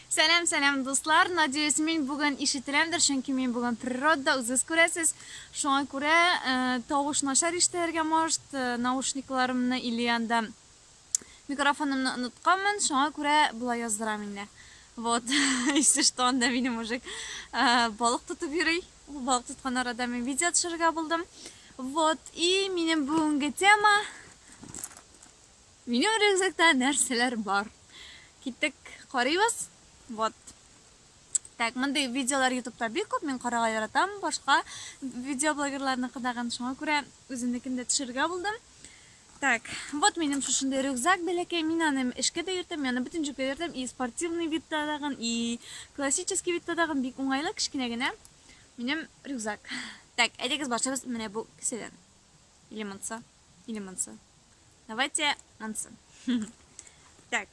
Selam dostlar. Надеюсь, men bugün ишетелемдер, чөнки мен bugün природа үзүз күрәсез. Шуңа күрә тавыш начар ишетергә может, наушникларымны или анда микрофонымны онытканмын. Шуңа күрә булай яздырам инде. Вот, если что, анда минем мужик балык тотып йөри. Ул балык тоткан арада мен видео төшерергә булдым. Вот, и минем бүгенге тема минем рюкзакта нәрсәләр бар. Киттек, карыйбыз. Вот. Так, мындай видеолар YouTube'да бик күп, мен карарга яратам. Башка видеоблогерларны кыдаган, шуңа күрә үземнекендә төшерергә булдым. Так, вот минем шушындай рюкзак бәләкәй, мин аны эшкә дә йөртәм, аны бөтен җиргә йөртәм, и спортивный видта дагын, и классический видта дагын бик уңайлы, кичкенә генә. Минем рюкзак. Так, әйдәгез башлабыз менә бу кесәдән. Или монсы, или монсы. Давайте монсы. Так.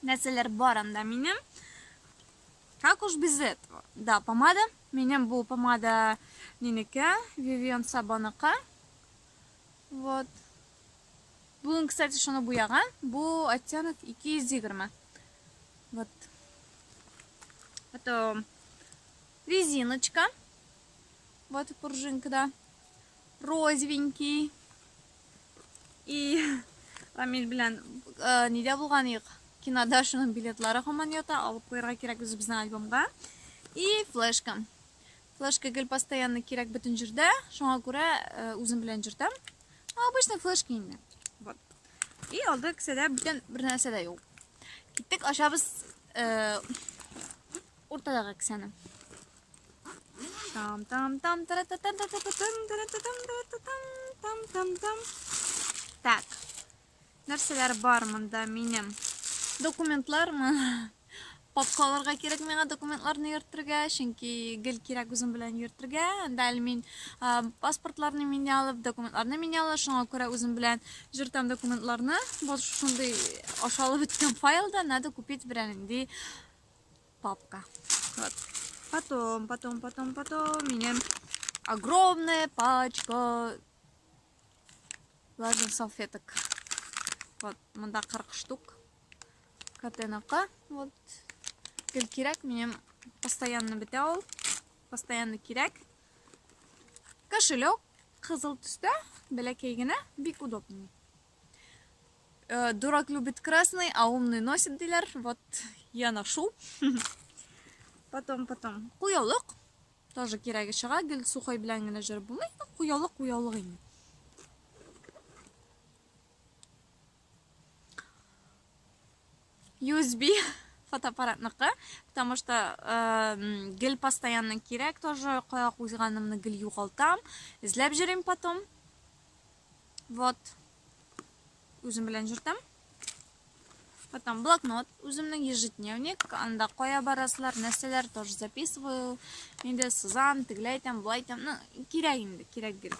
Нәрсәләр бар анда минем. Как уж без этого? Да, помада. Минем бу помада нинеке, Vivian Сабаныка. Вот. Бүгін, кстати, шуны буяган. Бу оттенок 220. Вот. Потом резиночка. Вот пружинка, да. Розовенький. И Рамиль белән нидә булган ик? Кинода шуның билетлары һаман ята, алып куярга кирәк безнең альбомга. И флешка. Флешка гел постоянно кирәк бөтен җирдә, шуңа күрә үзем белән җөртәм. Обычный флешка инде. Вот. И алды кесәдә бүтән бер нәрсә дә юк. Киттек, ашабыз уртадагы кесәне. Так. Нәрсәләр бар монда минем? Документлармы? Папкаларга кирәк миңа документларны йөртергә, чөнки гел кирәк үзем белән йөртергә. Анда мин паспортларны мин алып, документларны мин алып, шуңа күрә үзем белән йөртәм документларны. Бу шундый ашалып беткән файлда, надо купить бренди папка. Вот. Потом минем огромная пачка влажных салфеток. Вот, монда 40 штук. Катенака. Вот. Гел кирәк, минем постоянно бетә ул. Постоянно кирәк. Кошелек кызыл төстә, бәләкәй генә, бик удобный. Дурак любит красный, а умный носит диләр. Вот, я ношу. Потом куяулык. Тоже кирәге чыга, гел сухой белән генә җыр булмый. Куяулык инде. USB фотоаппаратныкы, потому что гел постоянно кирәк, тоже кая куйганымны гел югалтам, эзләп җөрим потом. Вот. Үзем белән җөртәм. Потом блокнот, үземнең ежедневник, анда кая барасылар, нәрсәләр тоже записываю. Инде сызам, тегеләйтәм, булайтам, кирәк инде, кирәк гел.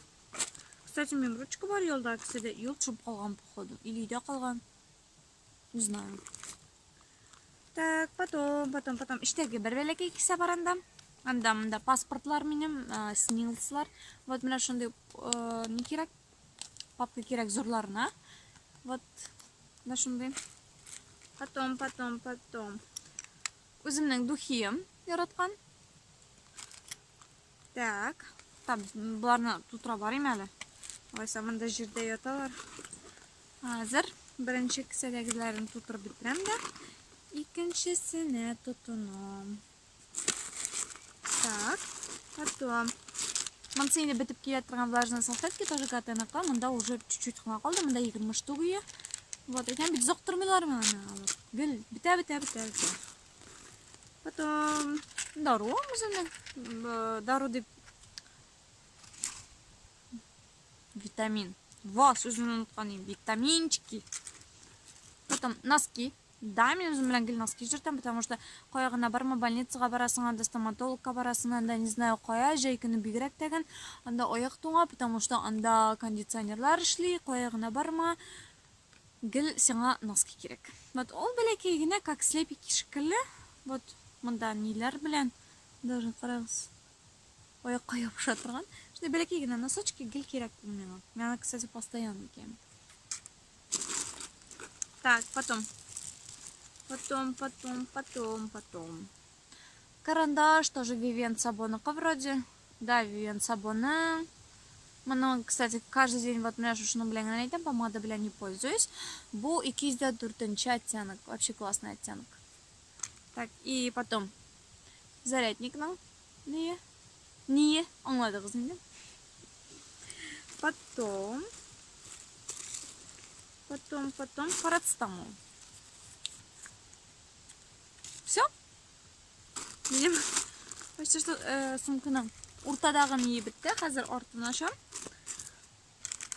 Кстати, мен ручка бар юлда, кстати, юл чып калган походу, или өйдә калган. Не знаю. Так, потом. Иштәге бер бәләкәй кисә бар анда. Анда паспортлар минем, снилслар. Вот менә шундый не кирәк. Папка кирәк зурларына. Вот. Да шундый. Потом. Үземнең духием яраткан. Так. Буларны тутыра барыйм әле. Алайса монда җирдә яталар. Хәзер беренче кисәдәгеләрен тутырып битерәм дә. Икенчесенә тотынам. Так, потом. Монсы инде бетеп килә торган влажные салфетки, тоже катенака. Монда уже чуть-чуть кына калды. Монда 20 штук ие. Вот, әйтәм бит зоктырмыйлармы аны алып. Гел бетә. Потом дару үземнең. Дару дип витамин. Вас үземнең уткан витаминчики. Потом носки. Да, мен үзем белән гел носки җөртәм, потому что кая гына барма, больницага барасың, анда стоматологка барасың, анда не знаю кая, җәй көне бигрәк тәгән, анда аяк туңа, потому что анда кондиционерлар эшли, кая гына барма, гел сиңа носки кирәк. Вот ул бәләкәй генә, как слепики шикелле. Вот монда ниләр белән, даже карагыз, аякка ябыша торган. Шундый бәләкәй генә носочки гел кирәк миңа. Мен, кстати, постоянно киям. Так, потом Потом. Карандаш тоже Vivienne Сабоныка вроде. Да, Vivienne Сабоны. Мына, кстати, каждый день вот меня шушыны белән генә әйтәм, помада белән не пользуюсь. Бу 204 оттенок. Вообще классный оттенок. Так, и потом зарядникның не аңладыгыз инде. Потом парацетамол. Все? Минем почти что сумканың уртадагы не битте, хәзер артын ачам.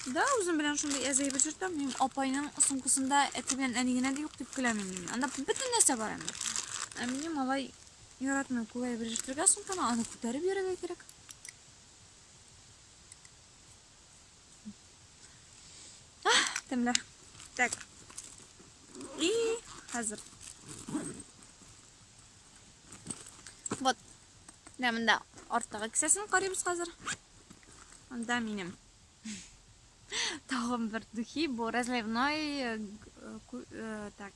Да, үзем белән шундый әзәйеп җыртам. Минем апайның сумкасында әти белән әнигенә дә юк дип көләм мин. Анда бөтен нәрсә бар инде. Ә минем малай яратмый күләй бер җыртырга сумканы, аны күтәреп йөрергә кирәк. Темләр. Так. И хәзер. Вот. Дәмендә артыгы кисәсен карыйбыз хәзер. Анда минем. Тагын бер духи, бу разливной, так.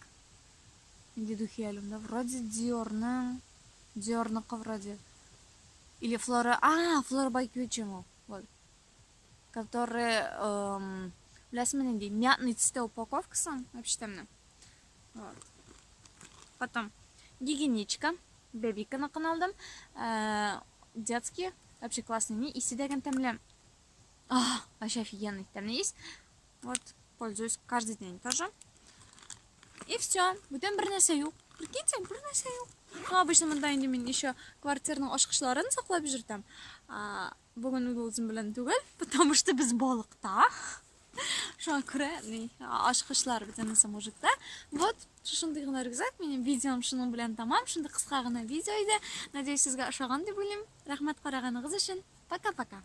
Инде духи әлемдә вроде Dior'ның вроде. Или Flora by Gucci. Вот. Который білесің менен дейін, мятный түсті упаковкасы, вообще темно. Вот. Потом гигиеничка, бебиканы алдым. Детские, вообще классные. И сидеген темле. Вообще офигенный темный есть. Вот, пользуюсь каждый день тоже. И все. Бүтән бер нәрсә юк. Прикиньте, бер нәрсә юк. Обычно монда инде мин еще квартирның ашкычларын саклап җиртәм. Бүген ул үзем белән түгел, потому что без балыкта. Шуңа күрә ашкычлар бит анысы мужикта. Вот, шундый гына рюкзак, минем видеом шуның белән тамам. Шундый кыска гына видео иде. Надеюсь, сезгә ошаган дип уйлыйм. Рәхмәт караганыгыз өчен. Пока-пока.